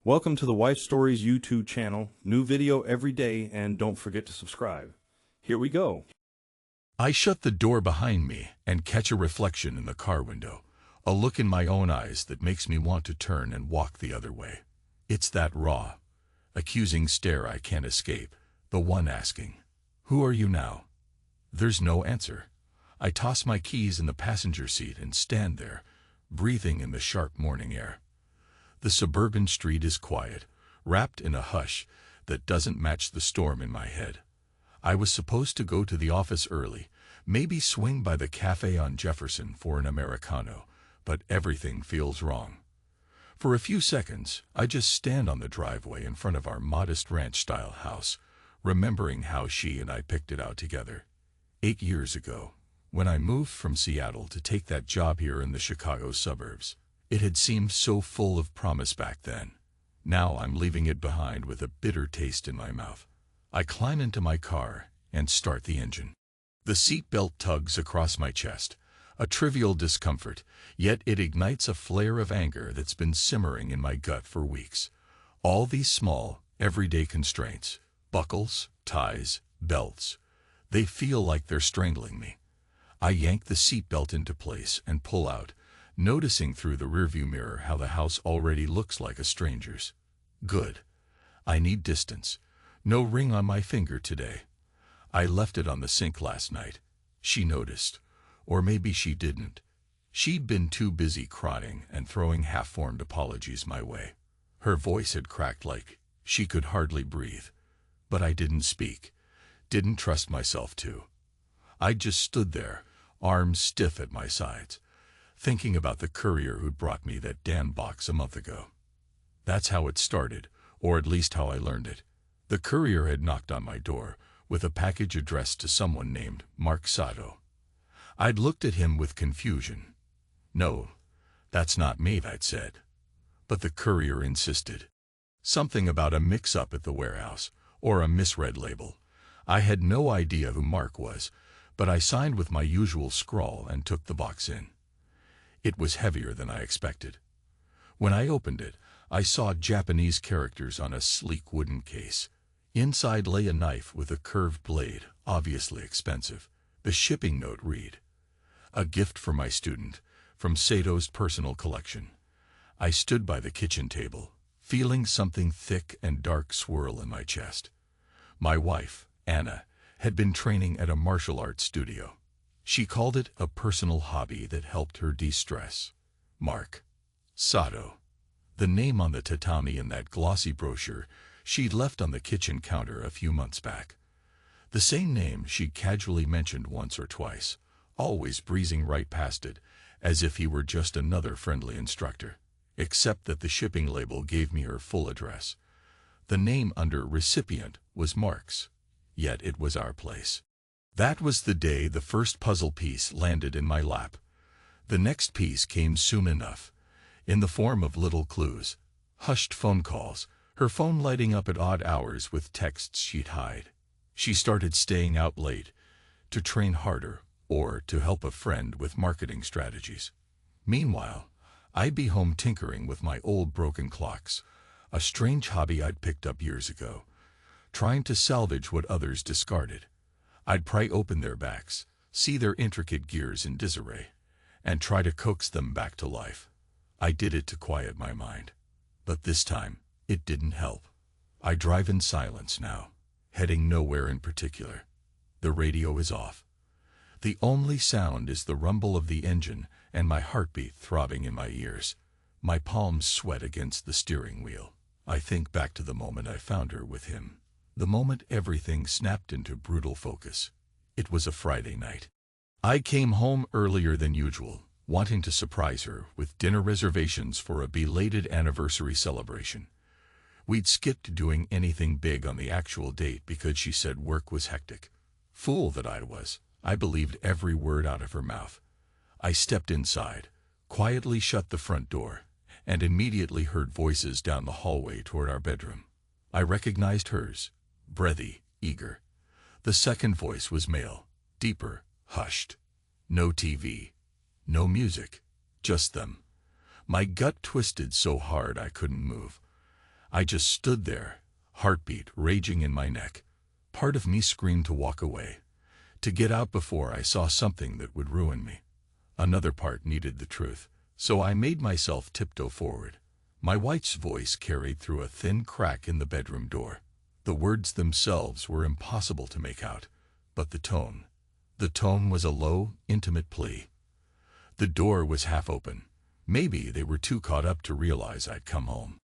Welcome to the Wife Stories YouTube channel. New video every day, and don't forget to subscribe. Here we go. I shut the door behind me and catch a reflection in the car window, a look in my own eyes that makes me want to turn and walk the other way. It's that raw, accusing stare I can't escape, the one asking, "Who are you now?" There's no answer. I toss my keys in the passenger seat and stand there, breathing in the sharp morning air. The suburban street is quiet, wrapped in a hush that doesn't match the storm in my head. I was supposed to go to the office early, maybe swing by the cafe on Jefferson for an Americano, but everything feels wrong. For a few seconds, I just stand on the driveway in front of our modest ranch-style house, remembering how she and I picked it out together. 8 years ago, when I moved from Seattle to take that job here in the Chicago suburbs. It had seemed so full of promise back then. Now I'm leaving it behind with a bitter taste in my mouth. I climb into my car and start the engine. The seatbelt tugs across my chest, a trivial discomfort, yet it ignites a flare of anger that's been simmering in my gut for weeks. All these small, everyday constraints, buckles, ties, belts, they feel like they're strangling me. I yank the seatbelt into place and pull out, noticing through the rearview mirror how the house already looks like a stranger's. Good. I need distance. No ring on my finger today. I left it on the sink last night. She noticed. Or maybe she didn't. She'd been too busy crying and throwing half-formed apologies my way. Her voice had cracked like she could hardly breathe. But I didn't speak. Didn't trust myself to. I just stood there, arms stiff at my sides, thinking about the courier who'd brought me that damn box a month ago. That's how it started, or at least how I learned it. The courier had knocked on my door with a package addressed to someone named Mark Sato. I'd looked at him with confusion. "No, that's not me," I'd said. But the courier insisted. Something about a mix-up at the warehouse, or a misread label. I had no idea who Mark was, but I signed with my usual scrawl and took the box in. It was heavier than I expected. When I opened it, I saw Japanese characters on a sleek wooden case. Inside lay a knife with a curved blade, obviously expensive. The shipping note read, "A gift for my student, from Sato's personal collection." I stood by the kitchen table, feeling something thick and dark swirl in my chest. My wife, Anna, had been training at a martial arts studio. She called it a personal hobby that helped her de-stress. Mark Sato. The name on the tatami in that glossy brochure she'd left on the kitchen counter a few months back. The same name she'd casually mentioned once or twice, always breezing right past it, as if he were just another friendly instructor. Except that the shipping label gave me her full address. The name under recipient was Mark's, yet it was our place. That was the day the first puzzle piece landed in my lap. The next piece came soon enough, in the form of little clues, hushed phone calls, her phone lighting up at odd hours with texts she'd hide. She started staying out late, to train harder, or to help a friend with marketing strategies. Meanwhile, I'd be home tinkering with my old broken clocks, a strange hobby I'd picked up years ago, trying to salvage what others discarded. I'd pry open their backs, see their intricate gears in disarray, and try to coax them back to life. I did it to quiet my mind. But this time, it didn't help. I drive in silence now, heading nowhere in particular. The radio is off. The only sound is the rumble of the engine and my heartbeat throbbing in my ears. My palms sweat against the steering wheel. I think back to the moment I found her with him. The moment everything snapped into brutal focus. It was a Friday night. I came home earlier than usual, wanting to surprise her with dinner reservations for a belated anniversary celebration. We'd skipped doing anything big on the actual date because she said work was hectic. Fool that I was, I believed every word out of her mouth. I stepped inside, quietly shut the front door, and immediately heard voices down the hallway toward our bedroom. I recognized hers. Breathy, eager. The second voice was male, deeper, hushed. No TV, no music, just them. My gut twisted so hard I couldn't move. I just stood there, heartbeat raging in my neck. Part of me screamed to walk away, to get out before I saw something that would ruin me. Another part needed the truth, so I made myself tiptoe forward. My wife's voice carried through a thin crack in the bedroom door. The words themselves were impossible to make out, but the tone was a low, intimate plea. The door was half open. Maybe they were too caught up to realize I'd come home.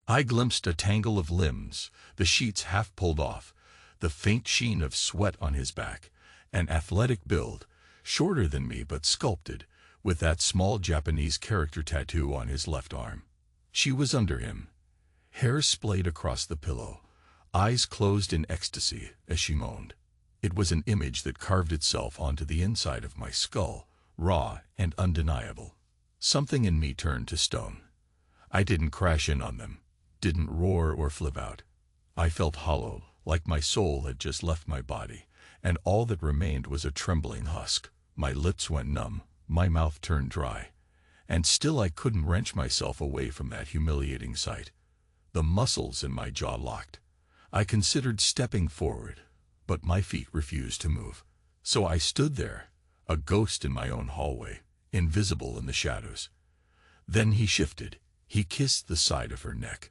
I glimpsed a tangle of limbs, the sheets half pulled off, the faint sheen of sweat on his back, an athletic build, shorter than me but sculpted, with that small Japanese character tattoo on his left arm. She was under him, hair splayed across the pillow, eyes closed in ecstasy as she moaned. It was an image that carved itself onto the inside of my skull, raw and undeniable. Something in me turned to stone. I didn't crash in on them, didn't roar or flip out. I felt hollow, like my soul had just left my body, and all that remained was a trembling husk. My lips went numb, my mouth turned dry, and still I couldn't wrench myself away from that humiliating sight. The muscles in my jaw locked. I considered stepping forward, but my feet refused to move. So I stood there, a ghost in my own hallway, invisible in the shadows. Then he shifted. He kissed the side of her neck.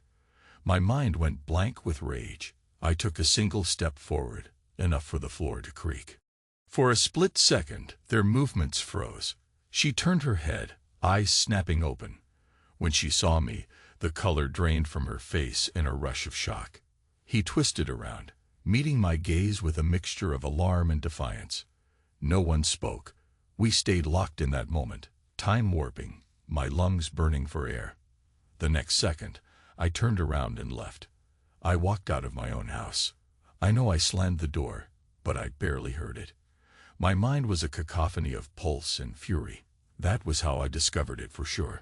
My mind went blank with rage. I took a single step forward, enough for the floor to creak. For a split second, their movements froze. She turned her head, eyes snapping open. When she saw me, the color drained from her face in a rush of shock. He twisted around, meeting my gaze with a mixture of alarm and defiance. No one spoke. We stayed locked in that moment, time warping, my lungs burning for air. The next second, I turned around and left. I walked out of my own house. I know I slammed the door, but I barely heard it. My mind was a cacophony of pulse and fury. That was how I discovered it for sure.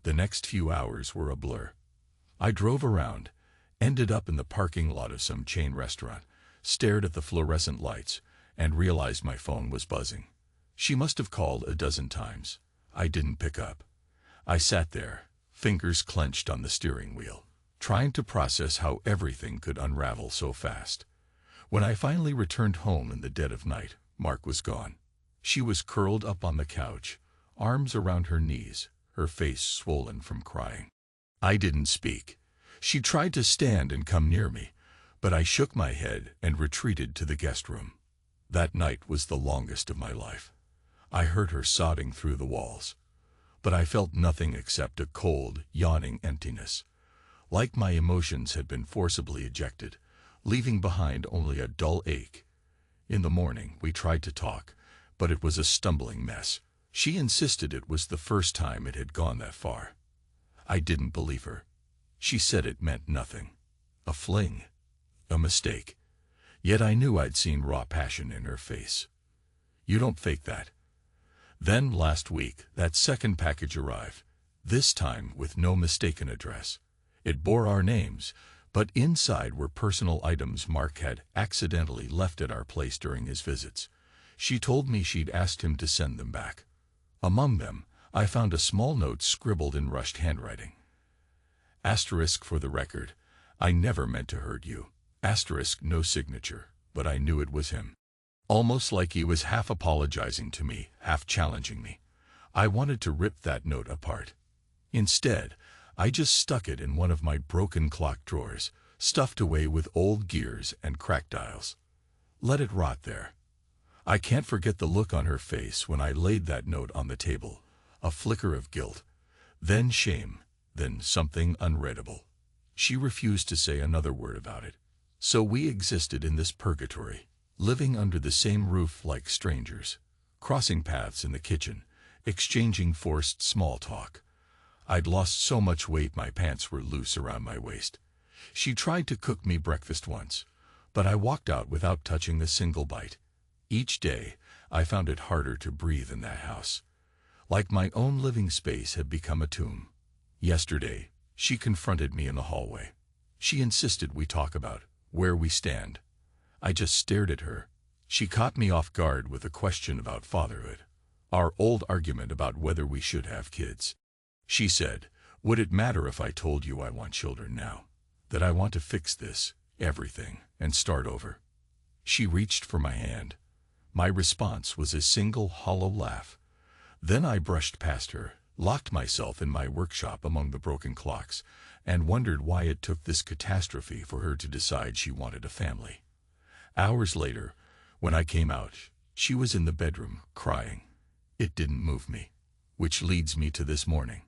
The next few hours were a blur. I drove around, ended up in the parking lot of some chain restaurant, stared at the fluorescent lights, and realized my phone was buzzing. She must have called a dozen times. I didn't pick up. I sat there, fingers clenched on the steering wheel, trying to process how everything could unravel so fast. When I finally returned home in the dead of night, Mark was gone. She was curled up on the couch, arms around her knees, her face swollen from crying. I didn't speak. She tried to stand and come near me, but I shook my head and retreated to the guest room. That night was the longest of my life. I heard her sobbing through the walls, but I felt nothing except a cold, yawning emptiness, like my emotions had been forcibly ejected, leaving behind only a dull ache. In the morning, we tried to talk, but it was a stumbling mess. She insisted it was the first time it had gone that far. I didn't believe her. She said it meant nothing. A fling. A mistake. Yet I knew I'd seen raw passion in her face. You don't fake that. Then, last week, that second package arrived, this time with no mistaken address. It bore our names, but inside were personal items Mark had accidentally left at our place during his visits. She told me she'd asked him to send them back. Among them, I found a small note scribbled in rushed handwriting. Asterisk for the record, I never meant to hurt you. Asterisk no signature, but I knew it was him. Almost like he was half apologizing to me, half challenging me. I wanted to rip that note apart. Instead, I just stuck it in one of my broken clock drawers, stuffed away with old gears and cracked dials. Let it rot there. I can't forget the look on her face when I laid that note on the table, a flicker of guilt, then shame, then something unreadable. She refused to say another word about it. So we existed in this purgatory, living under the same roof like strangers, crossing paths in the kitchen, exchanging forced small talk. I'd lost so much weight my pants were loose around my waist. She tried to cook me breakfast once, but I walked out without touching a single bite. Each day, I found it harder to breathe in that house. Like my own living space had become a tomb. Yesterday, she confronted me in the hallway. She insisted we talk about where we stand. I just stared at her. She caught me off guard with a question about fatherhood, our old argument about whether we should have kids. She said, "Would it matter if I told you I want children now?" that I want to fix this, everything, and start over. She reached for my hand. My response was a single hollow laugh. Then I brushed past her, locked myself in my workshop among the broken clocks, and wondered why it took this catastrophe for her to decide she wanted a family. Hours later, when I came out, she was in the bedroom, crying. It didn't move me. Which leads me to this morning.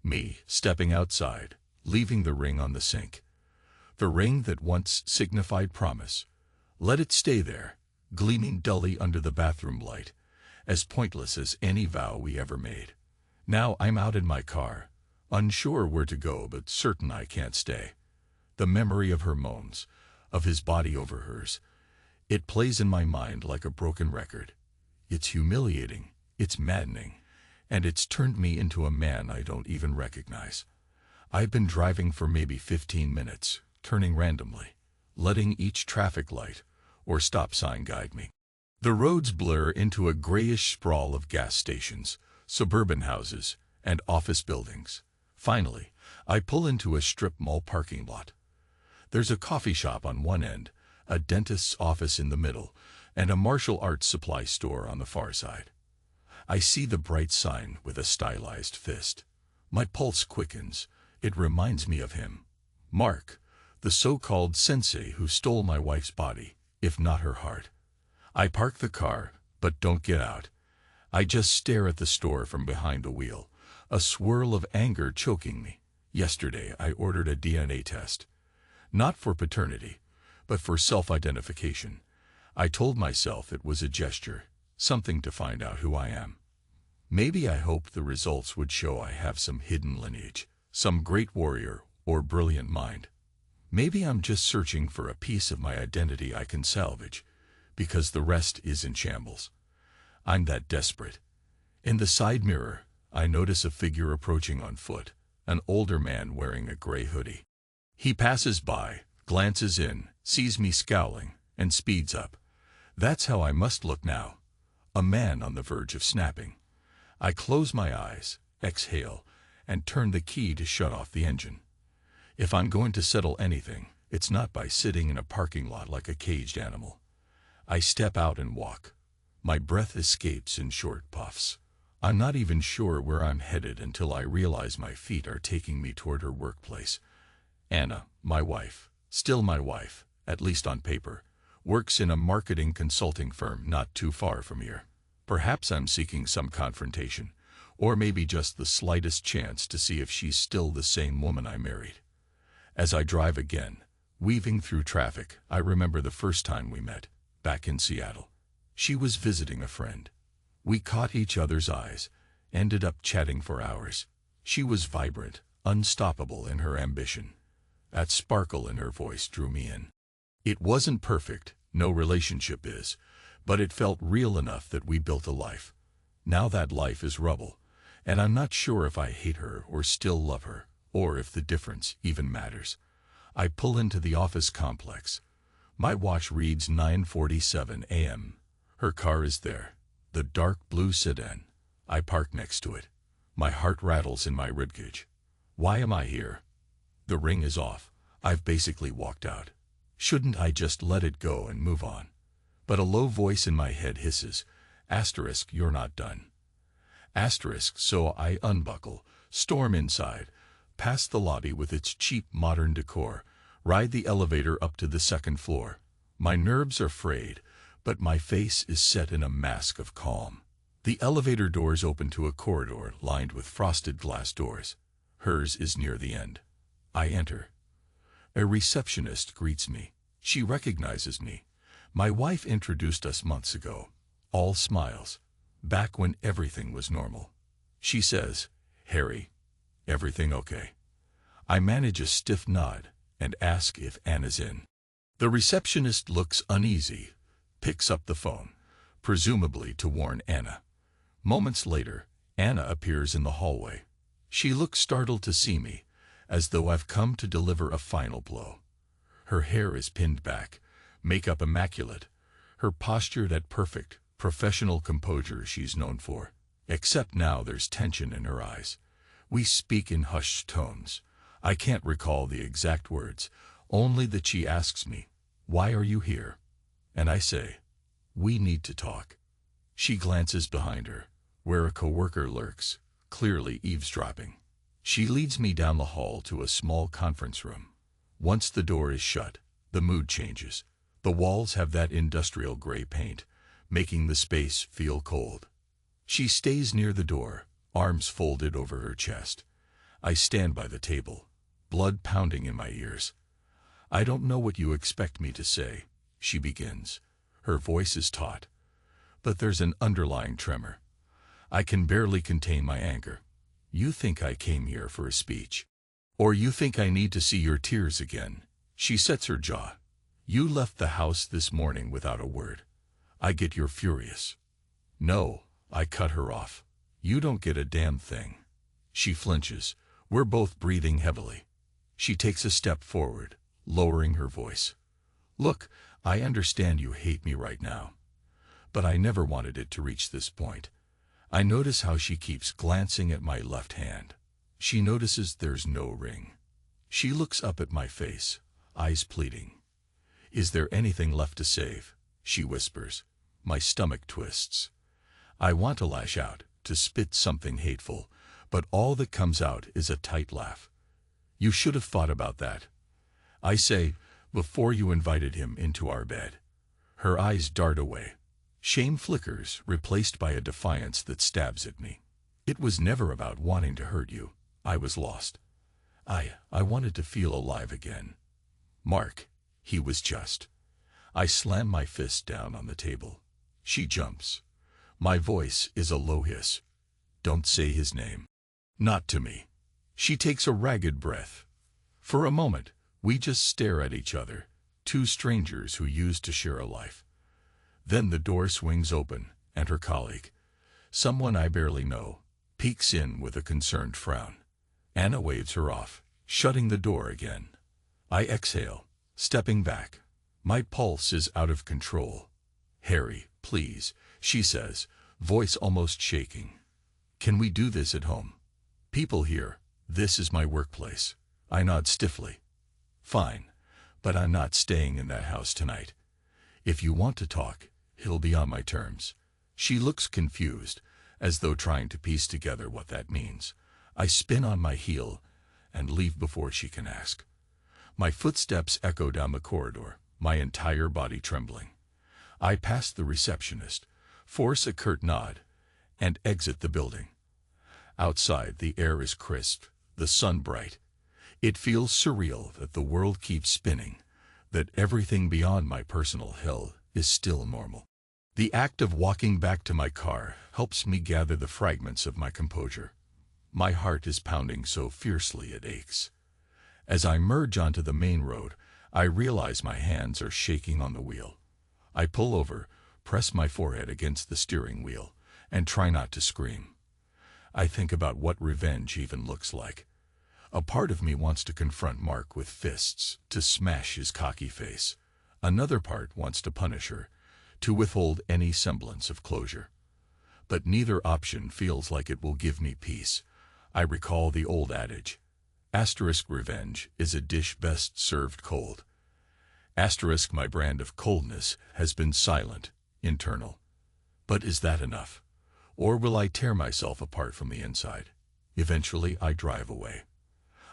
Me, stepping outside, leaving the ring on the sink. The ring that once signified promise. Let it stay there, gleaming dully under the bathroom light, as pointless as any vow we ever made. Now I'm out in my car, unsure where to go but certain I can't stay. The memory of her moans, of his body over hers, it plays in my mind like a broken record. It's humiliating, it's maddening, and it's turned me into a man I don't even recognize. I've been driving for maybe 15 minutes, turning randomly, letting each traffic light or stop sign guide me. The roads blur into a grayish sprawl of gas stations, suburban houses, and office buildings. Finally, I pull into a strip mall parking lot. There's a coffee shop on one end, a dentist's office in the middle, and a martial arts supply store on the far side. I see the bright sign with a stylized fist. My pulse quickens. It reminds me of him. Mark, the so-called sensei who stole my wife's body, if not her heart. I park the car, but don't get out. I just stare at the store from behind the wheel, a swirl of anger choking me. Yesterday I ordered a DNA test. Not for paternity, but for self-identification. I told myself it was a gesture, something to find out who I am. Maybe I hoped the results would show I have some hidden lineage, some great warrior or brilliant mind. Maybe I'm just searching for a piece of my identity I can salvage, because the rest is in shambles. I'm that desperate. In the side mirror, I notice a figure approaching on foot, an older man wearing a gray hoodie. He passes by, glances in, sees me scowling, and speeds up. That's how I must look now. A man on the verge of snapping. I close my eyes, exhale, and turn the key to shut off the engine. If I'm going to settle anything, it's not by sitting in a parking lot like a caged animal. I step out and walk. My breath escapes in short puffs. I'm not even sure where I'm headed until I realize my feet are taking me toward her workplace. Anna, my wife, still my wife, at least on paper, works in a marketing consulting firm not too far from here. Perhaps I'm seeking some confrontation, or maybe just the slightest chance to see if she's still the same woman I married. As I drive again, weaving through traffic, I remember the first time we met, back in Seattle. She was visiting a friend. We caught each other's eyes, ended up chatting for hours. She was vibrant, unstoppable in her ambition. That sparkle in her voice drew me in. It wasn't perfect, no relationship is, but it felt real enough that we built a life. Now that life is rubble, and I'm not sure if I hate her or still love her, or if the difference even matters. I pull into the office complex. My watch reads 9:47 a.m. Her car is there, the dark blue sedan. I park next to it. My heart rattles in my ribcage. Why am I here? The ring is off. I've basically walked out. Shouldn't I just let it go and move on? But a low voice in my head hisses, *, you're not done. *, so I unbuckle, storm inside, past the lobby with its cheap modern decor, ride the elevator up to the second floor. My nerves are frayed, but my face is set in a mask of calm. The elevator doors open to a corridor lined with frosted glass doors. Hers is near the end. I enter. A receptionist greets me. She recognizes me. My wife introduced us months ago. All smiles. Back when everything was normal. She says, "Harry, everything okay?" I manage a stiff nod and ask if Anna's in. The receptionist looks uneasy, picks up the phone, presumably to warn Anna. Moments later, Anna appears in the hallway. She looks startled to see me, as though I've come to deliver a final blow. Her hair is pinned back, makeup immaculate, her posture that perfect, professional composure she's known for. Except now there's tension in her eyes. We speak in hushed tones. I can't recall the exact words, only that she asks me, "Why are you here?" And I say, "We need to talk." She glances behind her, where a coworker lurks, clearly eavesdropping. She leads me down the hall to a small conference room. Once the door is shut, the mood changes. The walls have that industrial gray paint, making the space feel cold. She stays near the door, arms folded over her chest. I stand by the table, blood pounding in my ears. "I don't know what you expect me to say," she begins. Her voice is taut, but there's an underlying tremor. I can barely contain my anger. "You think I came here for a speech? Or you think I need to see your tears again?" She sets her jaw. "You left the house this morning without a word. I get you're furious." "No," I cut her off. "You don't get a damn thing." She flinches. We're both breathing heavily. She takes a step forward, lowering her voice. "Look, I understand you hate me right now, but I never wanted it to reach this point." I notice how she keeps glancing at my left hand. She notices there's no ring. She looks up at my face, eyes pleading. "Is there anything left to save?" she whispers. My stomach twists. I want to lash out, to spit something hateful, but all that comes out is a tight laugh. "You should have thought about that," I say, "before you invited him into our bed." Her eyes dart away. Shame flickers, replaced by a defiance that stabs at me. "It was never about wanting to hurt you. I was lost. I wanted to feel alive again. Mark, he was just." I slam my fist down on the table. She jumps. My voice is a low hiss. "Don't say his name." "Not to me." She takes a ragged breath. For a moment, we just stare at each other, two strangers who used to share a life. Then the door swings open, and her colleague, someone I barely know, peeks in with a concerned frown. Anna waves her off, shutting the door again. I exhale, stepping back. My pulse is out of control. "Harry, please," she says, voice almost shaking. "Can we do this at home? People here, this is my workplace." I nod stiffly. "Fine, but I'm not staying in that house tonight. If you want to talk, it'll be on my terms." She looks confused, as though trying to piece together what that means. I spin on my heel and leave before she can ask. My footsteps echo down the corridor, my entire body trembling. I pass the receptionist, force a curt nod, and exit the building. Outside, the air is crisp, the sun bright. It feels surreal that the world keeps spinning, that everything beyond my personal hell is still normal. The act of walking back to my car helps me gather the fragments of my composure. My heart is pounding so fiercely it aches. As I merge onto the main road, I realize my hands are shaking on the wheel. I pull over, press my forehead against the steering wheel, and try not to scream. I think about what revenge even looks like. A part of me wants to confront Mark with fists, to smash his cocky face. Another part wants to punish her, to withhold any semblance of closure. But neither option feels like it will give me peace. I recall the old adage, asterisk revenge is a dish best served cold. Asterisk my brand of coldness has been silent, internal. But is that enough? Or will I tear myself apart from the inside? Eventually I drive away.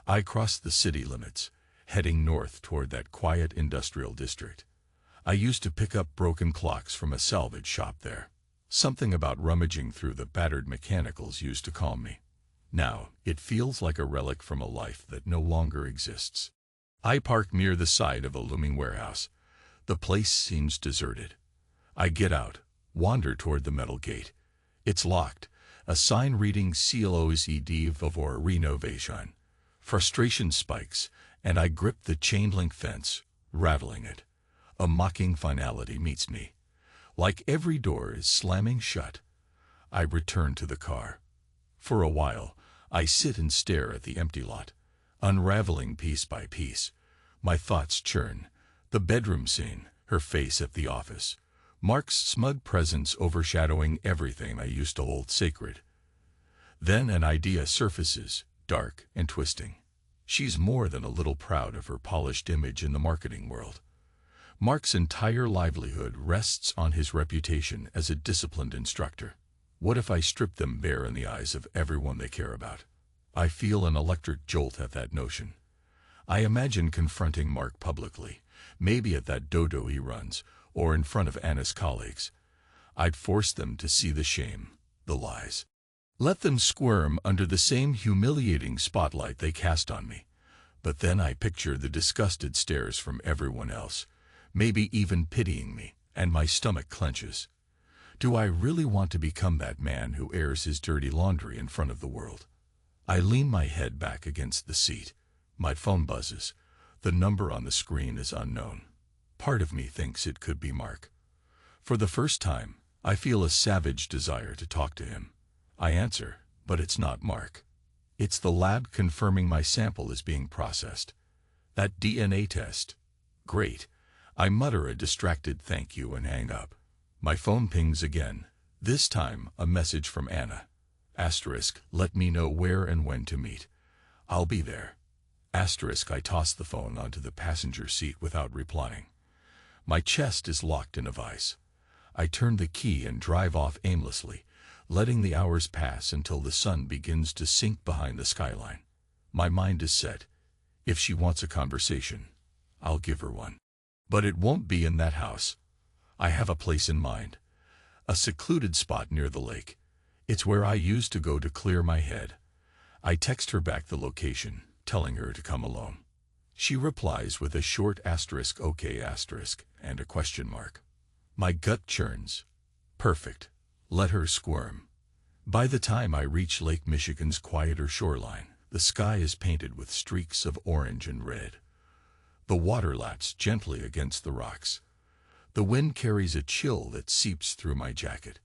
I cross the city limits, heading north toward that quiet industrial district. I used to pick up broken clocks from a salvage shop there. Something about rummaging through the battered mechanicals used to calm me. Now, it feels like a relic from a life that no longer exists. I park near the side of a looming warehouse. The place seems deserted. I get out, wander toward the metal gate. It's locked, a sign reading "CLOSED Favor Renovation." Frustration spikes, and I grip the chain-link fence, rattling it. A mocking finality meets me. Like every door is slamming shut. I return to the car. For a while, I sit and stare at the empty lot, unraveling piece by piece. My thoughts churn. The bedroom scene, her face at the office, Mark's smug presence overshadowing everything I used to hold sacred. Then an idea surfaces, dark and twisting. She's more than a little proud of her polished image in the marketing world. Mark's entire livelihood rests on his reputation as a disciplined instructor. What if I strip them bare in the eyes of everyone they care about? I feel an electric jolt at that notion. I imagine confronting Mark publicly, maybe at that dodo he runs, or in front of Anna's colleagues. I'd force them to see the shame, the lies. Let them squirm under the same humiliating spotlight they cast on me. But then I picture the disgusted stares from everyone else, maybe even pitying me, and my stomach clenches. Do I really want to become that man who airs his dirty laundry in front of the world? I lean my head back against the seat. My phone buzzes. The number on the screen is unknown. Part of me thinks it could be Mark. For the first time, I feel a savage desire to talk to him. I answer, but it's not Mark. It's the lab confirming my sample is being processed. That DNA test. Great. I mutter a distracted thank you and hang up. My phone pings again. This time, a message from Anna. Asterisk, let me know where and when to meet. I'll be there. Asterisk, I toss the phone onto the passenger seat without replying. My chest is locked in a vice. I turn the key and drive off aimlessly, letting the hours pass until the sun begins to sink behind the skyline. My mind is set. If she wants a conversation, I'll give her one. But it won't be in that house. I have a place in mind. A secluded spot near the lake. It's where I used to go to clear my head. I text her back the location, telling her to come alone. She replies with a short asterisk okay asterisk and a question mark. My gut churns. Perfect. Let her squirm. By the time I reach Lake Michigan's quieter shoreline, the sky is painted with streaks of orange and red. The water laps gently against the rocks. The wind carries a chill that seeps through my jacket.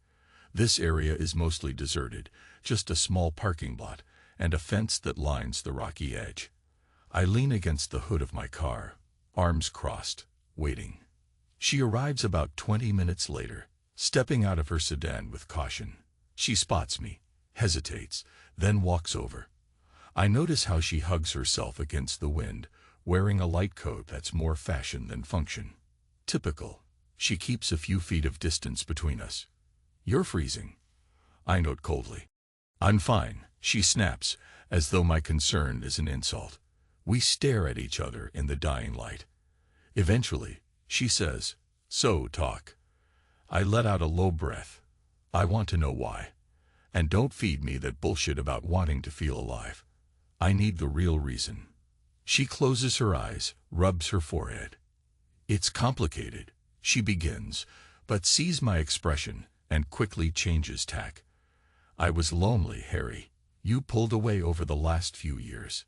This area is mostly deserted, just a small parking lot and a fence that lines the rocky edge. I lean against the hood of my car, arms crossed, waiting. She arrives about 20 minutes later, stepping out of her sedan with caution. She spots me, hesitates, then walks over. I notice how she hugs herself against the wind, wearing a light coat that's more fashion than function. Typical. She keeps a few feet of distance between us. You're freezing, I note coldly. I'm fine, she snaps, as though my concern is an insult. We stare at each other in the dying light. Eventually, she says, so talk. I let out a low breath. I want to know why. And don't feed me that bullshit about wanting to feel alive. I need the real reason. She closes her eyes, rubs her forehead. It's complicated, she begins, but sees my expression and quickly changes tack. I was lonely, Harry. You pulled away over the last few years.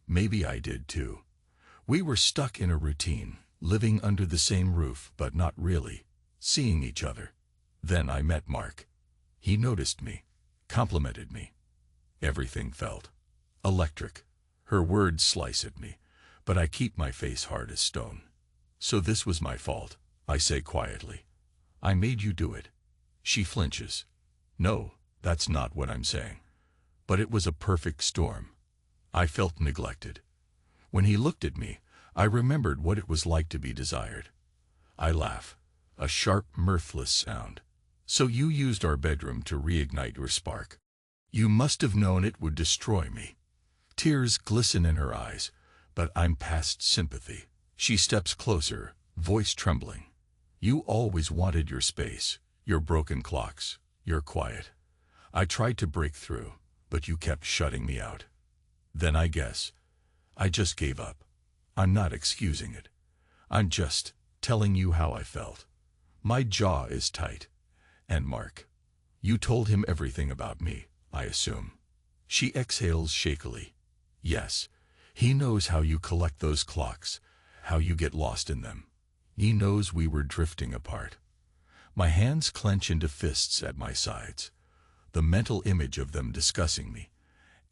Maybe I did too. We were stuck in a routine, living under the same roof, but not really seeing each other. Then I met Mark. He noticed me, complimented me. Everything felt electric. Her words slice at me, but I keep my face hard as stone. So this was my fault, I say quietly. I made you do it. She flinches. No, that's not what I'm saying. But it was a perfect storm. I felt neglected. When he looked at me, I remembered what it was like to be desired. I laugh, a sharp, mirthless sound. So you used our bedroom to reignite your spark. You must have known it would destroy me. Tears glisten in her eyes, but I'm past sympathy. She steps closer, voice trembling. You always wanted your space, your broken clocks, your quiet. I tried to break through, but you kept shutting me out. Then I just gave up. I'm not excusing it. I'm just telling you how I felt. My jaw is tight. And Mark, you told him everything about me, I assume. She exhales shakily. Yes, he knows how you collect those clocks, how you get lost in them. He knows we were drifting apart. My hands clench into fists at my sides. The mental image of them discussing me,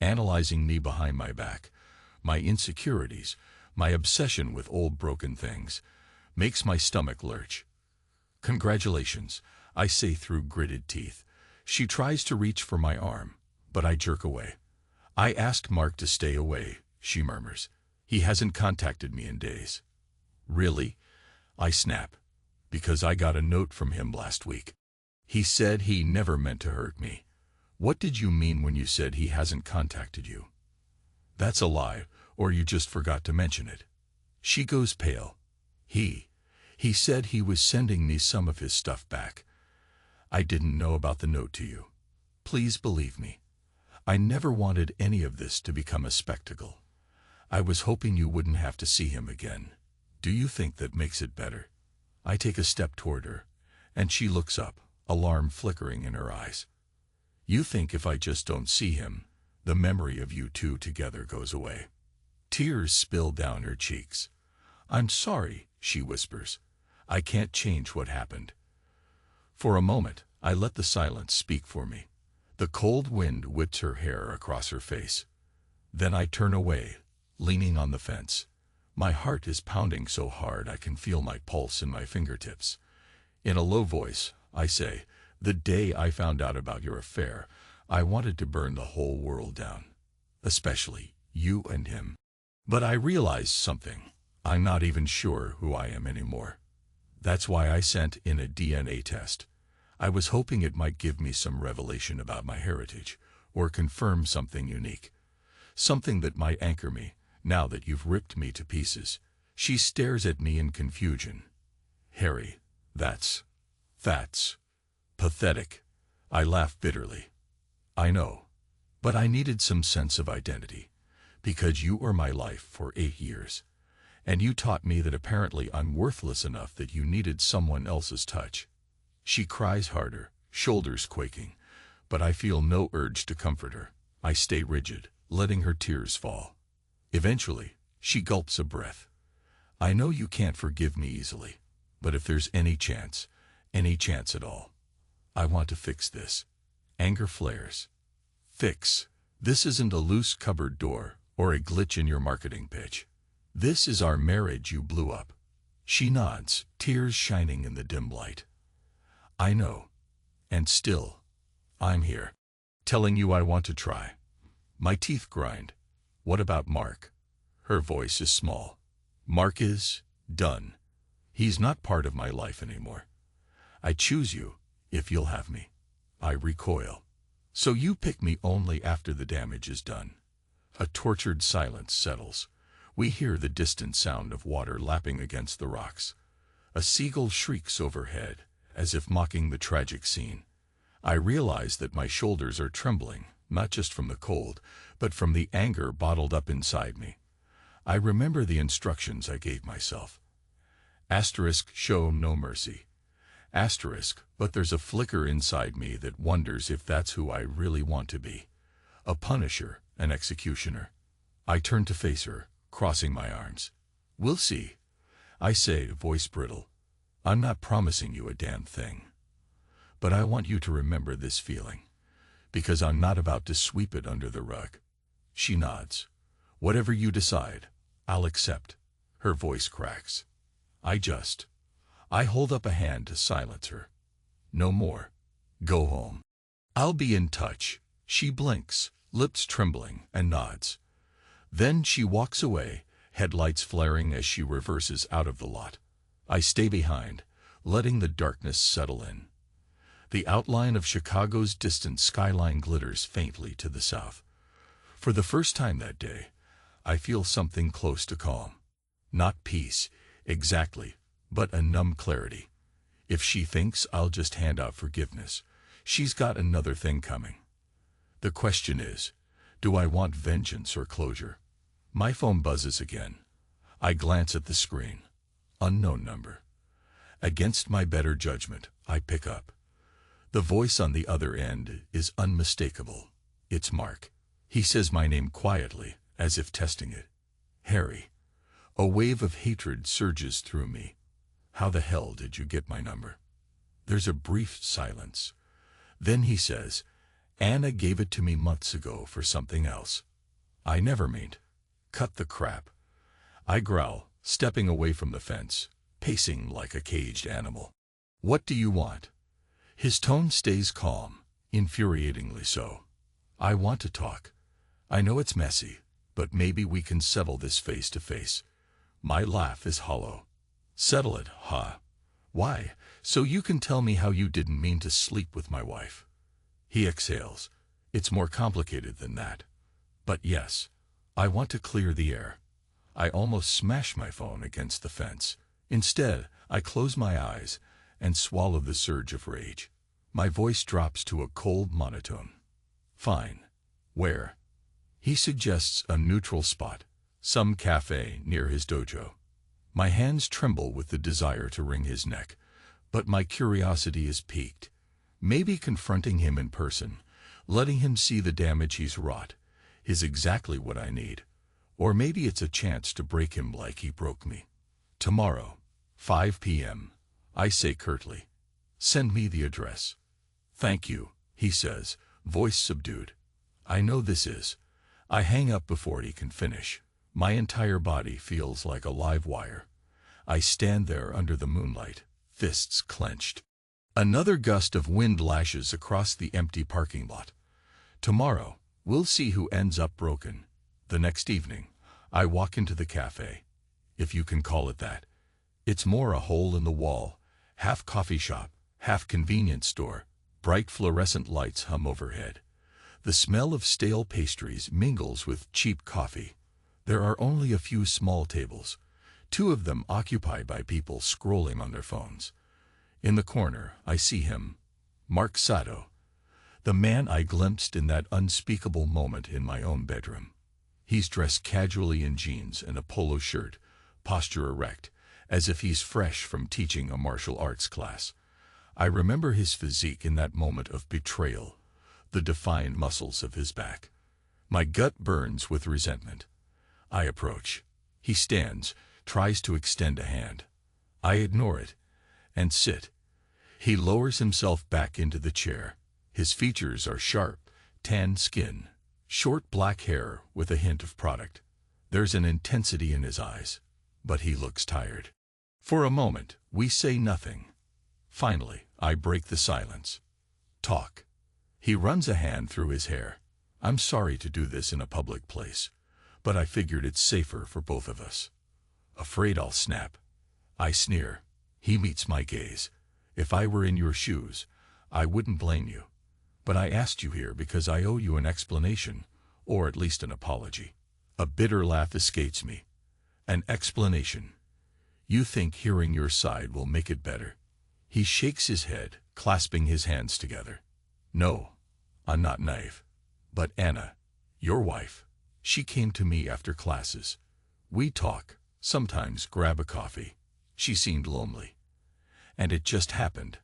analyzing me behind my back, my insecurities, my obsession with old broken things, makes my stomach lurch. Congratulations, I say through gritted teeth. She tries to reach for my arm, but I jerk away. I asked Mark to stay away, she murmurs. He hasn't contacted me in days. Really? I snap, because I got a note from him last week. He said he never meant to hurt me. What did you mean when you said he hasn't contacted you? That's a lie, or you just forgot to mention it. She goes pale. He said he was sending me some of his stuff back. I didn't know about the note to you. Please believe me. I never wanted any of this to become a spectacle. I was hoping you wouldn't have to see him again. Do you think that makes it better? I take a step toward her, and she looks up, alarm flickering in her eyes. You think if I just don't see him, the memory of you two together goes away. Tears spill down her cheeks. I'm sorry, she whispers. I can't change what happened. For a moment, I let the silence speak for me. The cold wind whips her hair across her face. Then I turn away, leaning on the fence. My heart is pounding so hard I can feel my pulse in my fingertips. In a low voice, I say, the day I found out about your affair, I wanted to burn the whole world down. Especially you and him. But I realized something. I'm not even sure who I am anymore. That's why I sent in a DNA test. I was hoping it might give me some revelation about my heritage, or confirm something unique. Something that might anchor me, now that you've ripped me to pieces. She stares at me in confusion. Harry, that's pathetic. I laugh bitterly. I know, but I needed some sense of identity, because you were my life for 8 years. And you taught me that apparently I'm worthless enough that you needed someone else's touch. She cries harder, shoulders quaking, but I feel no urge to comfort her. I stay rigid, letting her tears fall. Eventually, she gulps a breath. I know you can't forgive me easily, but if there's any chance at all, I want to fix this. Anger flares. Fix. This isn't a loose cupboard door or a glitch in your marketing pitch. This is our marriage you blew up. She nods, tears shining in the dim light. I know. And still, I'm here, telling you I want to try. My teeth grind. What about Mark? Her voice is small. Mark is done. He's not part of my life anymore. I choose you, if you'll have me. I recoil. So you pick me only after the damage is done. A tortured silence settles. We hear the distant sound of water lapping against the rocks. A seagull shrieks overhead, as if mocking the tragic scene. I realize that my shoulders are trembling, not just from the cold, but from the anger bottled up inside me. I remember the instructions I gave myself. Asterisk, show no mercy. Asterisk, but there's a flicker inside me that wonders if that's who I really want to be. A punisher, an executioner. I turn to face her, crossing my arms. We'll see. I say, voice brittle. I'm not promising you a damn thing. But I want you to remember this feeling, because I'm not about to sweep it under the rug. She nods. Whatever you decide, I'll accept. Her voice cracks. I hold up a hand to silence her. No more. Go home. I'll be in touch. She blinks, lips trembling, and nods. Then she walks away, headlights flaring as she reverses out of the lot. I stay behind, letting the darkness settle in. The outline of Chicago's distant skyline glitters faintly to the south. For the first time that day, I feel something close to calm. Not peace, exactly, but a numb clarity. If she thinks I'll just hand out forgiveness, she's got another thing coming. The question is, do I want vengeance or closure? My phone buzzes again. I glance at the screen. Unknown number. Against my better judgment, I pick up. The voice on the other end is unmistakable. It's Mark. He says my name quietly, as if testing it. Harry. A wave of hatred surges through me. How the hell did you get my number? There's a brief silence. Then he says, Anna gave it to me months ago for something else. I never meant. Cut the crap. I growl, stepping away from the fence, pacing like a caged animal. What do you want? His tone stays calm, infuriatingly so. I want to talk. I know it's messy, but maybe we can settle this face to face. My laugh is hollow. Settle it, huh? Why? So you can tell me how you didn't mean to sleep with my wife. He exhales. It's more complicated than that. But yes, I want to clear the air. I almost smash my phone against the fence. Instead, I close my eyes and swallow the surge of rage. My voice drops to a cold monotone. Fine. Where? He suggests a neutral spot, some cafe near his dojo. My hands tremble with the desire to wring his neck, but my curiosity is piqued. Maybe confronting him in person, letting him see the damage he's wrought, is exactly what I need. Or maybe it's a chance to break him like he broke me. Tomorrow, 5 p.m., I say curtly. Send me the address. Thank you, he says, voice subdued. I know this is. I hang up before he can finish. My entire body feels like a live wire. I stand there under the moonlight, fists clenched. Another gust of wind lashes across the empty parking lot. Tomorrow, we'll see who ends up broken. The next evening, I walk into the cafe, if you can call it that. It's more a hole in the wall, half coffee shop, half convenience store. Bright fluorescent lights hum overhead. The smell of stale pastries mingles with cheap coffee. There are only a few small tables, 2 of them occupied by people scrolling on their phones. In the corner, I see him, Mark Sato, the man I glimpsed in that unspeakable moment in my own bedroom. He's dressed casually in jeans and a polo shirt, posture erect, as if he's fresh from teaching a martial arts class. I remember his physique in that moment of betrayal, the defined muscles of his back. My gut burns with resentment. I approach. He stands, tries to extend a hand. I ignore it, and sit. He lowers himself back into the chair. His features are sharp, tan skin, short black hair with a hint of product. There's an intensity in his eyes, but he looks tired. For a moment, we say nothing. Finally, I break the silence. Talk. He runs a hand through his hair. I'm sorry to do this in a public place, but I figured it's safer for both of us. Afraid I'll snap. I sneer. He meets my gaze. If I were in your shoes, I wouldn't blame you. But I asked you here because I owe you an explanation, or at least an apology. A bitter laugh escapes me. An explanation. You think hearing your side will make it better? He shakes his head, clasping his hands together. No, I'm not naive. But Anna, your wife, she came to me after classes. We talk, sometimes grab a coffee. She seemed lonely. And it just happened.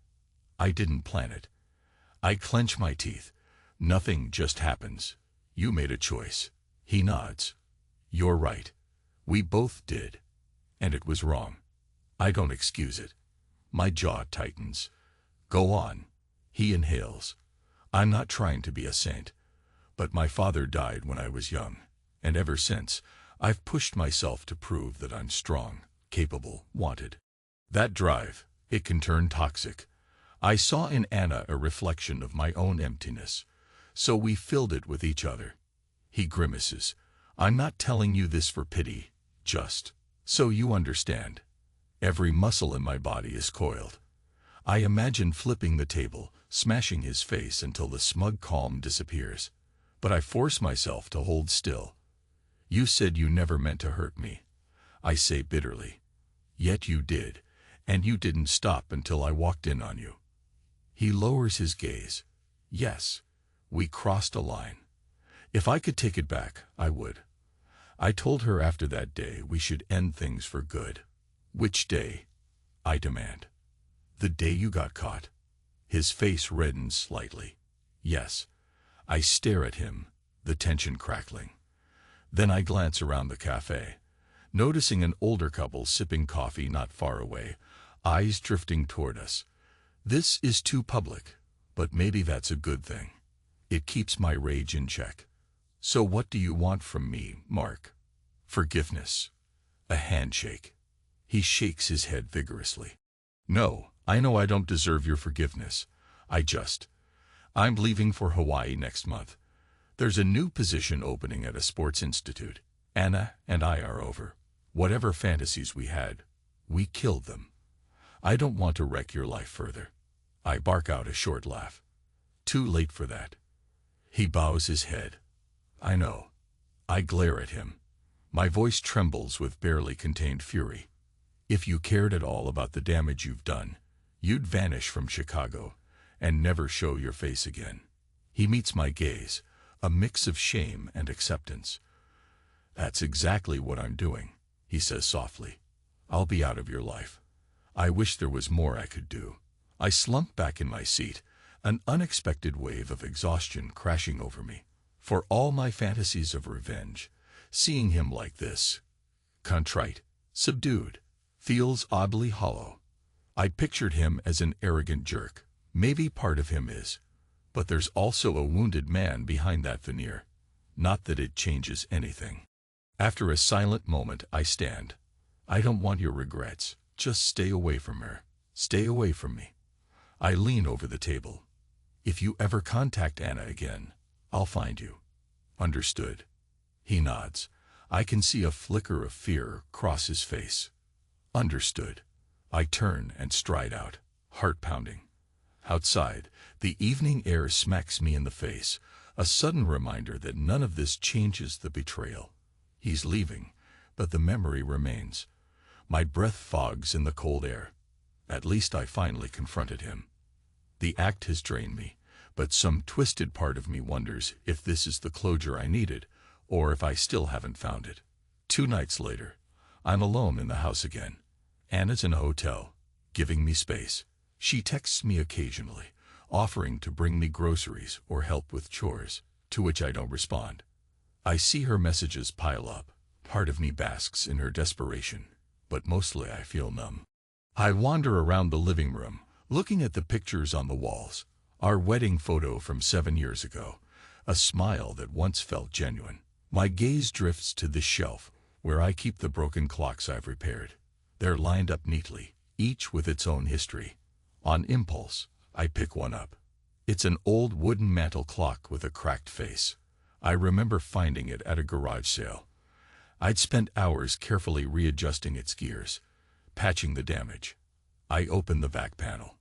I didn't plan it. I clench my teeth. Nothing just happens. You made a choice. He nods. You're right. We both did. And it was wrong. I don't excuse it. My jaw tightens. Go on. He inhales. I'm not trying to be a saint, but my father died when I was young, and ever since, I've pushed myself to prove that I'm strong, capable, wanted. That drive, it can turn toxic. I saw in Anna a reflection of my own emptiness, so we filled it with each other. He grimaces. I'm not telling you this for pity, just so you understand. Every muscle in my body is coiled. I imagine flipping the table, smashing his face until the smug calm disappears. But I force myself to hold still. You said you never meant to hurt me, I say bitterly. Yet you did, and you didn't stop until I walked in on you. He lowers his gaze. Yes, we crossed a line. If I could take it back, I would. I told her after that day we should end things for good. Which day? I demand. The day you got caught. His face reddens slightly. Yes. I stare at him, the tension crackling. Then I glance around the cafe, noticing an older couple sipping coffee not far away, eyes drifting toward us. This is too public, but maybe that's a good thing. It keeps my rage in check. So what do you want from me, Mark? Forgiveness. A handshake. He shakes his head vigorously. No, I know I don't deserve your forgiveness. I'm leaving for Hawaii next month. There's a new position opening at a sports institute. Anna and I are over. Whatever fantasies we had, we killed them. I don't want to wreck your life further. I bark out a short laugh. Too late for that. He bows his head. I know. I glare at him. My voice trembles with barely contained fury. If you cared at all about the damage you've done, you'd vanish from Chicago and never show your face again. He meets my gaze, a mix of shame and acceptance. That's exactly what I'm doing, he says softly. I'll be out of your life. I wish there was more I could do. I slump back in my seat, an unexpected wave of exhaustion crashing over me. For all my fantasies of revenge, seeing him like this, contrite, subdued, feels oddly hollow. I pictured him as an arrogant jerk. Maybe part of him is. But there's also a wounded man behind that veneer. Not that it changes anything. After a silent moment, I stand. I don't want your regrets. Just stay away from her. Stay away from me. I lean over the table. If you ever contact Anna again, I'll find you. Understood. He nods. I can see a flicker of fear cross his face. Understood. I turn and stride out, heart pounding. Outside, the evening air smacks me in the face, a sudden reminder that none of this changes the betrayal. He's leaving, but the memory remains. My breath fogs in the cold air. At least I finally confronted him. The act has drained me, but some twisted part of me wonders if this is the closure I needed, or if I still haven't found it. 2 nights later, I'm alone in the house again. Anna's in a hotel, giving me space. She texts me occasionally, offering to bring me groceries or help with chores, to which I don't respond. I see her messages pile up. Part of me basks in her desperation, but mostly I feel numb. I wander around the living room, looking at the pictures on the walls. Our wedding photo from 7 years ago, a smile that once felt genuine. My gaze drifts to this shelf, where I keep the broken clocks I've repaired. They're lined up neatly, each with its own history. On impulse, I pick one up. It's an old wooden mantel clock with a cracked face. I remember finding it at a garage sale. I'd spent hours carefully readjusting its gears, patching the damage. I open the back panel.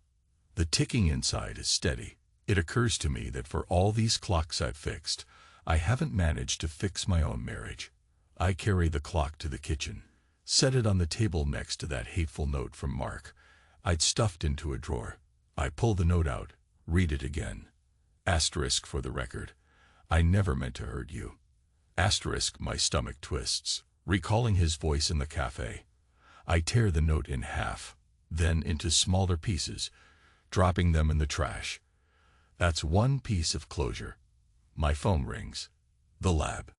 The ticking inside is steady. It occurs to me that for all these clocks I've fixed, I haven't managed to fix my own marriage. I carry the clock to the kitchen, set it on the table next to that hateful note from Mark I'd stuffed into a drawer. I pull the note out, read it again. Asterisk for the record. I never meant to hurt you. Asterisk, my stomach twists, recalling his voice in the cafe. I tear the note in half, then into smaller pieces, dropping them in the trash. That's one piece of closure. My phone rings. The lab.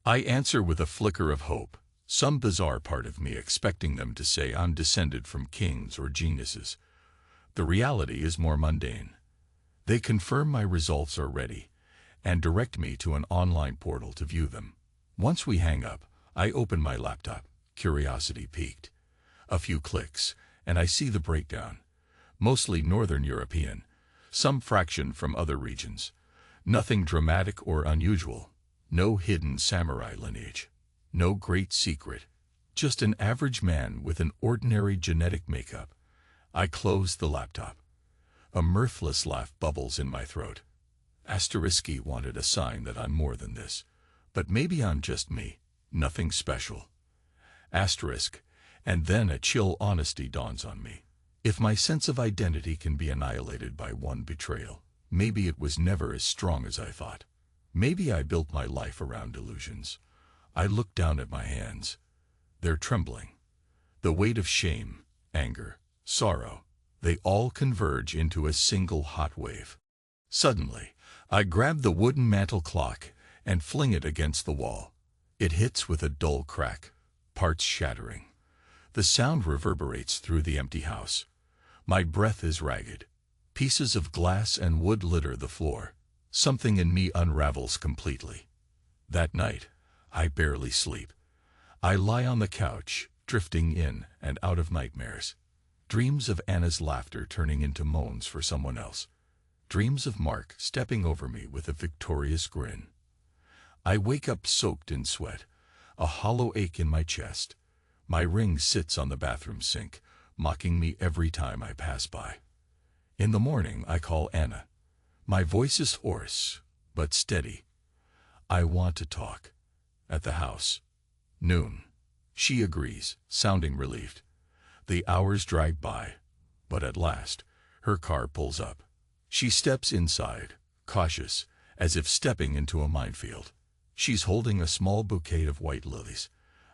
I answer with a flicker of hope, some bizarre part of me expecting them to say I'm descended from kings or geniuses. The reality is more mundane. They confirm my results are ready and direct me to an online portal to view them. Once we hang up, I open my laptop, curiosity piqued. A few clicks, and I see the breakdown. Mostly Northern European, some fraction from other regions. Nothing dramatic or unusual. No hidden samurai lineage. No great secret. Just an average man with an ordinary genetic makeup. I close the laptop. A mirthless laugh bubbles in my throat. Asteriski wanted a sign that I'm more than this. But maybe I'm just me. Nothing special. Asterisk. And then a chill honesty dawns on me. If my sense of identity can be annihilated by one betrayal, maybe it was never as strong as I thought. Maybe I built my life around delusions. I look down at my hands. They're trembling. The weight of shame, anger, sorrow, they all converge into a single hot wave. Suddenly, I grab the wooden mantel clock and fling it against the wall. It hits with a dull crack, parts shattering. The sound reverberates through the empty house. My breath is ragged. Pieces of glass and wood litter the floor. Something in me unravels completely. That night, I barely sleep. I lie on the couch, drifting in and out of nightmares. Dreams of Anna's laughter turning into moans for someone else. Dreams of Mark stepping over me with a victorious grin. I wake up soaked in sweat, a hollow ache in my chest. My ring sits on the bathroom sink, mocking me every time I pass by. In the morning, I call Anna. My voice is hoarse, but steady. I want to talk. At the house. Noon. She agrees, sounding relieved. The hours drag by, but at last, her car pulls up. She steps inside, cautious, as if stepping into a minefield. She's holding a small bouquet of white lilies.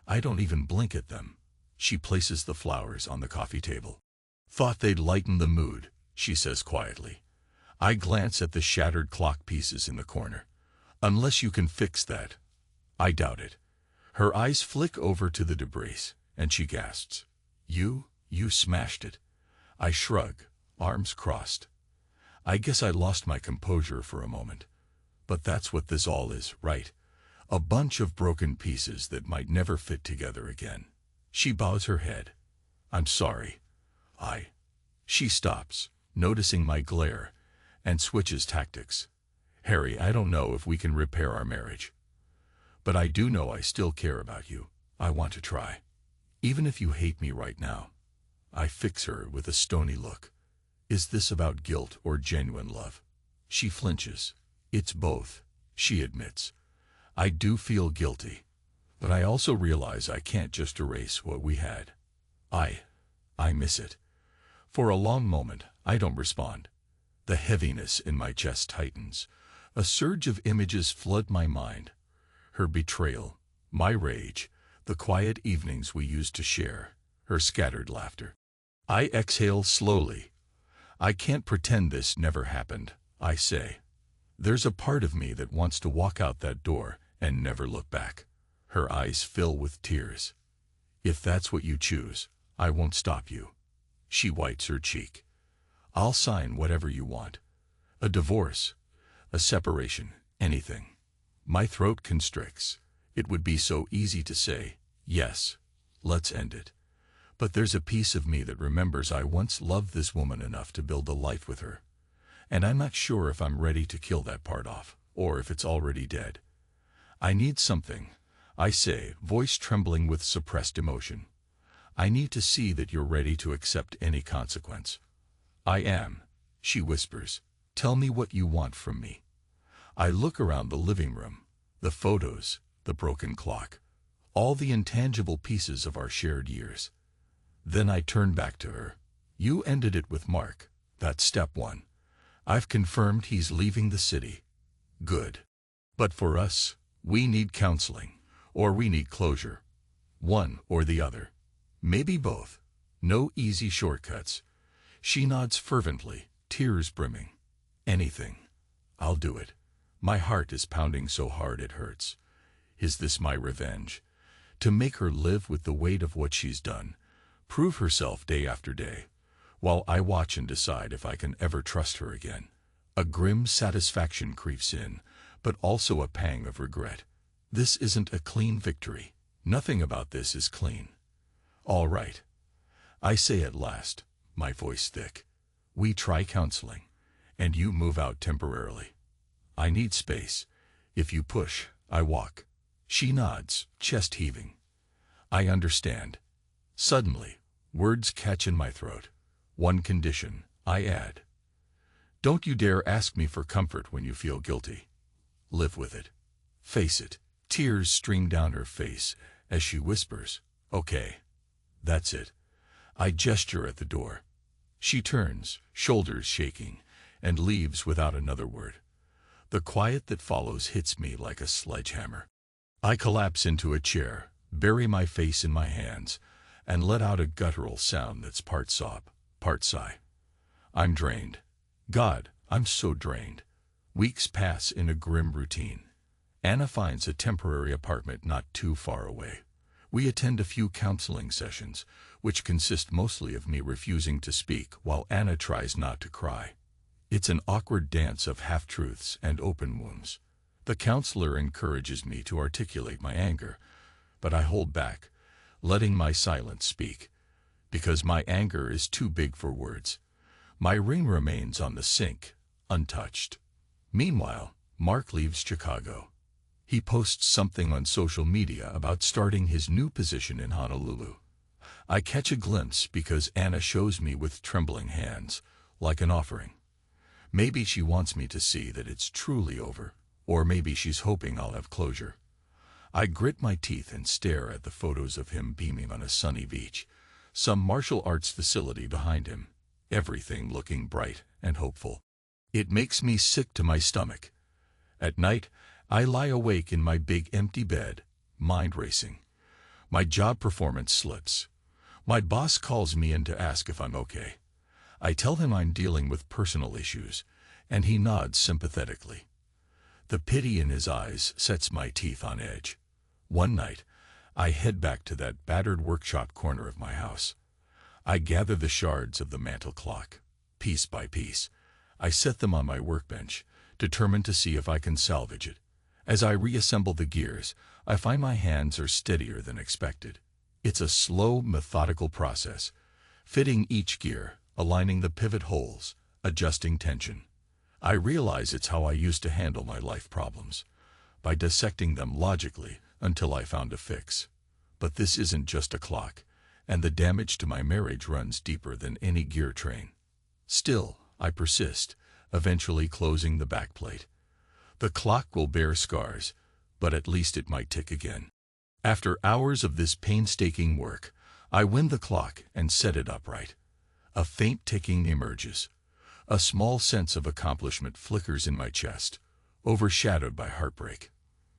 I don't even blink at them. She places the flowers on the coffee table. Thought they'd lighten the mood, she says quietly. I glance at the shattered clock pieces in the corner. Unless you can fix that. I doubt it. Her eyes flick over to the debris, and she gasps. You smashed it. I shrug, arms crossed. I guess I lost my composure for a moment. But that's what this all is, right? A bunch of broken pieces that might never fit together again. She bows her head. I'm sorry. She stops, noticing my glare, and switches tactics. Harry, I don't know if we can repair our marriage. But I do know I still care about you. I want to try. Even if you hate me right now. I fix her with a stony look. Is this about guilt or genuine love? She flinches. It's both, she admits. I do feel guilty, but I also realize I can't just erase what we had. I miss it. For a long moment, I don't respond. The heaviness in my chest tightens. A surge of images flood my mind. Her betrayal, my rage, the quiet evenings we used to share, her scattered laughter. I exhale slowly. I can't pretend this never happened, I say. There's a part of me that wants to walk out that door and never look back. Her eyes fill with tears. If that's what you choose, I won't stop you. She whites her cheek. I'll sign whatever you want. A divorce, a separation, anything. My throat constricts. It would be so easy to say, yes, let's end it. But there's a piece of me that remembers I once loved this woman enough to build a life with her. And I'm not sure if I'm ready to kill that part off, or if it's already dead. I need something, I say, voice trembling with suppressed emotion. I need to see that you're ready to accept any consequence. I am, she whispers. Tell me what you want from me. I look around the living room, the photos, the broken clock, all the intangible pieces of our shared years. Then I turn back to her. You ended it with Mark. That's step one. I've confirmed he's leaving the city. Good. But for us, we need counseling, or we need closure. One or the other. Maybe both. No easy shortcuts. She nods fervently, tears brimming. Anything. I'll do it. My heart is pounding so hard it hurts. Is this my revenge? To make her live with the weight of what she's done, prove herself day after day, while I watch and decide if I can ever trust her again. A grim satisfaction creeps in, but also a pang of regret. This isn't a clean victory. Nothing about this is clean. All right. I say at last, my voice thick. We try counseling, and you move out temporarily. I need space. If you push, I walk. She nods, chest heaving. I understand. Suddenly, words catch in my throat. One condition, I add. Don't you dare ask me for comfort when you feel guilty. Live with it. Face it. Tears stream down her face as she whispers, okay. That's it. I gesture at the door. She turns, shoulders shaking, and leaves without another word. The quiet that follows hits me like a sledgehammer. I collapse into a chair, bury my face in my hands, and let out a guttural sound that's part sob, part sigh. I'm drained. God, I'm so drained. Weeks pass in a grim routine. Anna finds a temporary apartment not too far away. We attend a few counseling sessions, which consist mostly of me refusing to speak while Anna tries not to cry. It's an awkward dance of half-truths and open wounds. The counselor encourages me to articulate my anger, but I hold back, letting my silence speak, because my anger is too big for words. My ring remains on the sink, untouched. Meanwhile, Mark leaves Chicago. He posts something on social media about starting his new position in Honolulu. I catch a glimpse because Anna shows me with trembling hands, like an offering. Maybe she wants me to see that it's truly over, or maybe she's hoping I'll have closure. I grit my teeth and stare at the photos of him beaming on a sunny beach, some martial arts facility behind him, everything looking bright and hopeful. It makes me sick to my stomach. At night, I lie awake in my big empty bed, mind racing. My job performance slips. My boss calls me in to ask if I'm okay. I tell him I'm dealing with personal issues, and he nods sympathetically. The pity in his eyes sets my teeth on edge. One night, I head back to that battered workshop corner of my house. I gather the shards of the mantel clock, piece by piece. I set them on my workbench, determined to see if I can salvage it. As I reassemble the gears, I find my hands are steadier than expected. It's a slow, methodical process, fitting each gear, aligning the pivot holes, adjusting tension. I realize it's how I used to handle my life problems, by dissecting them logically until I found a fix. But this isn't just a clock, and the damage to my marriage runs deeper than any gear train. Still, I persist, eventually closing the backplate. The clock will bear scars, but at least it might tick again. After hours of this painstaking work, I win the clock and set it upright. A faint ticking emerges. A small sense of accomplishment flickers in my chest, overshadowed by heartbreak.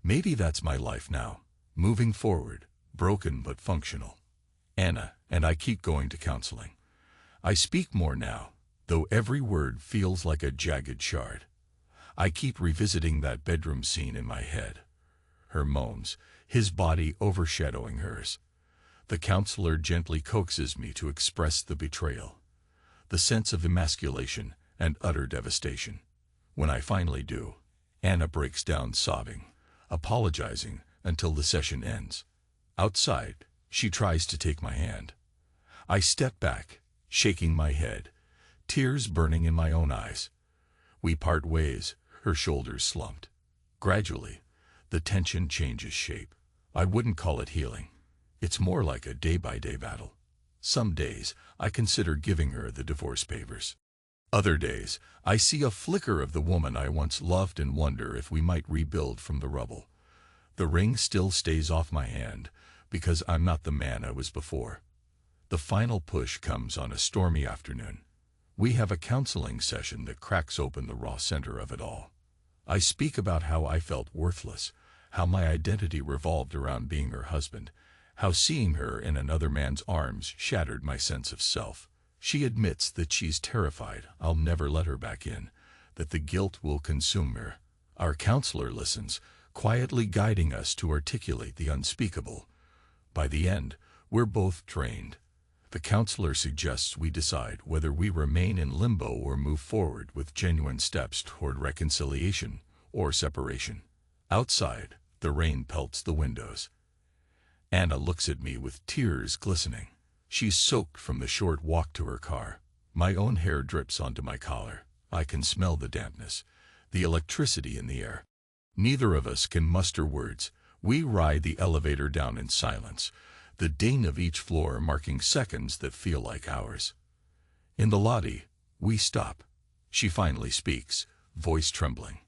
Maybe that's my life now, moving forward, broken but functional. Anna and I keep going to counseling. I speak more now, though every word feels like a jagged shard. I keep revisiting that bedroom scene in my head. Her moans, his body overshadowing hers. The counselor gently coaxes me to express the betrayal, the sense of emasculation and utter devastation. When I finally do, Anna breaks down sobbing, apologizing until the session ends. Outside, she tries to take my hand. I step back, shaking my head, tears burning in my own eyes. We part ways, her shoulders slumped. Gradually, the tension changes shape. I wouldn't call it healing. It's more like a day-by-day battle. Some days, I consider giving her the divorce papers. Other days, I see a flicker of the woman I once loved and wonder if we might rebuild from the rubble. The ring still stays off my hand, because I'm not the man I was before. The final push comes on a stormy afternoon. We have a counseling session that cracks open the raw center of it all. I speak about how I felt worthless, how my identity revolved around being her husband, how seeing her in another man's arms shattered my sense of self. She admits that she's terrified I'll never let her back in, that the guilt will consume her. Our counselor listens, quietly guiding us to articulate the unspeakable. By the end, we're both drained. The counselor suggests we decide whether we remain in limbo or move forward with genuine steps toward reconciliation or separation. Outside, the rain pelts the windows. Anna looks at me with tears glistening. She's soaked from the short walk to her car. My own hair drips onto my collar. I can smell the dampness, the electricity in the air. Neither of us can muster words. We ride the elevator down in silence, the ding of each floor marking seconds that feel like hours. In the lobby, we stop. She finally speaks, voice trembling.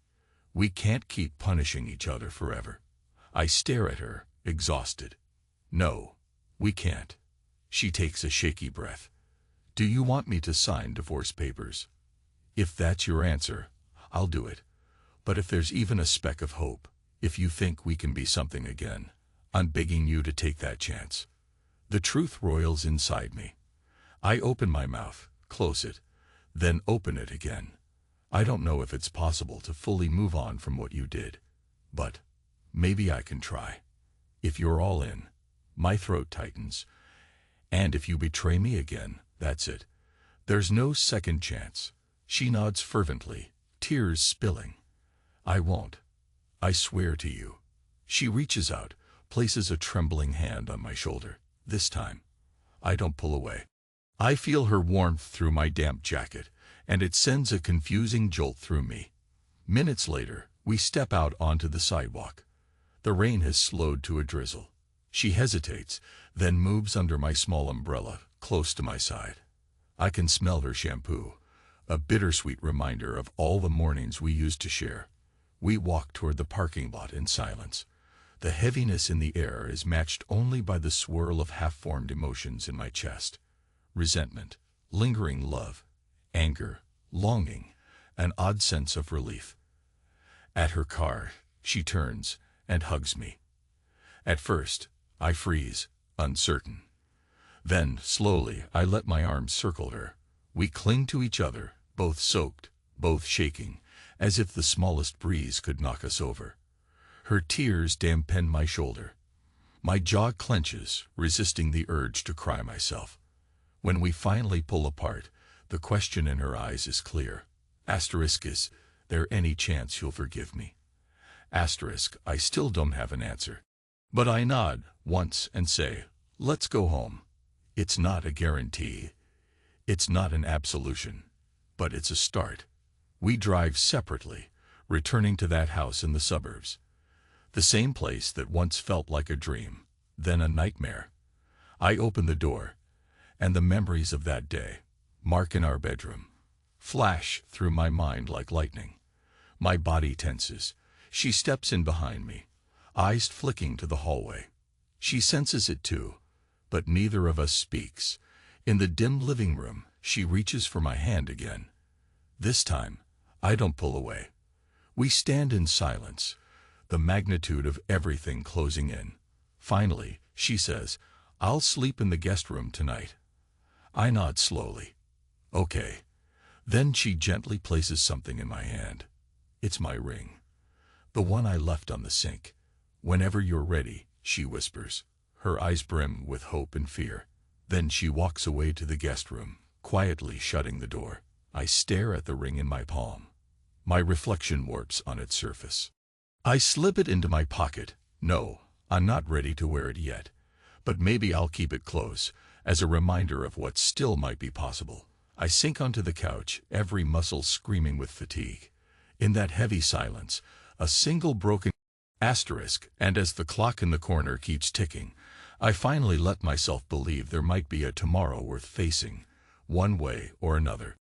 We can't keep punishing each other forever. I stare at her, exhausted. No, we can't. She takes a shaky breath. Do you want me to sign divorce papers? If that's your answer, I'll do it. But if there's even a speck of hope, if you think we can be something again, I'm begging you to take that chance. The truth roils inside me. I open my mouth, close it, then open it again. I don't know if it's possible to fully move on from what you did, but maybe I can try. If you're all in, my throat tightens. And if you betray me again, that's it. There's no second chance. She nods fervently, tears spilling. I won't. I swear to you. She reaches out, places a trembling hand on my shoulder. This time, I don't pull away. I feel her warmth through my damp jacket, and it sends a confusing jolt through me. Minutes later, we step out onto the sidewalk. The rain has slowed to a drizzle. She hesitates, then moves under my small umbrella, close to my side. I can smell her shampoo, a bittersweet reminder of all the mornings we used to share. We walk toward the parking lot in silence. The heaviness in the air is matched only by the swirl of half-formed emotions in my chest. Resentment, lingering love, anger, longing, an odd sense of relief. At her car, she turns and hugs me. At first, I freeze, uncertain. Then, slowly, I let my arms circle her. We cling to each other, both soaked, both shaking, as if the smallest breeze could knock us over. Her tears dampen my shoulder. My jaw clenches, resisting the urge to cry myself. When we finally pull apart, the question in her eyes is clear. Asterisk, is there any chance you'll forgive me? Asterisk, I still don't have an answer. But I nod once and say, let's go home. It's not a guarantee. It's not an absolution. But it's a start. We drive separately, returning to that house in the suburbs. The same place that once felt like a dream, then a nightmare. I open the door, and the memories of that day, Mark in our bedroom, flash through my mind like lightning. My body tenses. She steps in behind me, eyes flicking to the hallway. She senses it too, but neither of us speaks. In the dim living room, she reaches for my hand again. This time, I don't pull away. We stand in silence, the magnitude of everything closing in. Finally, she says, I'll sleep in the guest room tonight. I nod slowly. Okay. Then she gently places something in my hand. It's my ring. The one I left on the sink. Whenever you're ready, she whispers. Her eyes brim with hope and fear. Then she walks away to the guest room, quietly shutting the door. I stare at the ring in my palm. My reflection warps on its surface. I slip it into my pocket. No, I'm not ready to wear it yet. But maybe I'll keep it close, as a reminder of what still might be possible. I sink onto the couch, every muscle screaming with fatigue. In that heavy silence, a single broken asterisk, and as the clock in the corner keeps ticking, I finally let myself believe there might be a tomorrow worth facing, one way or another.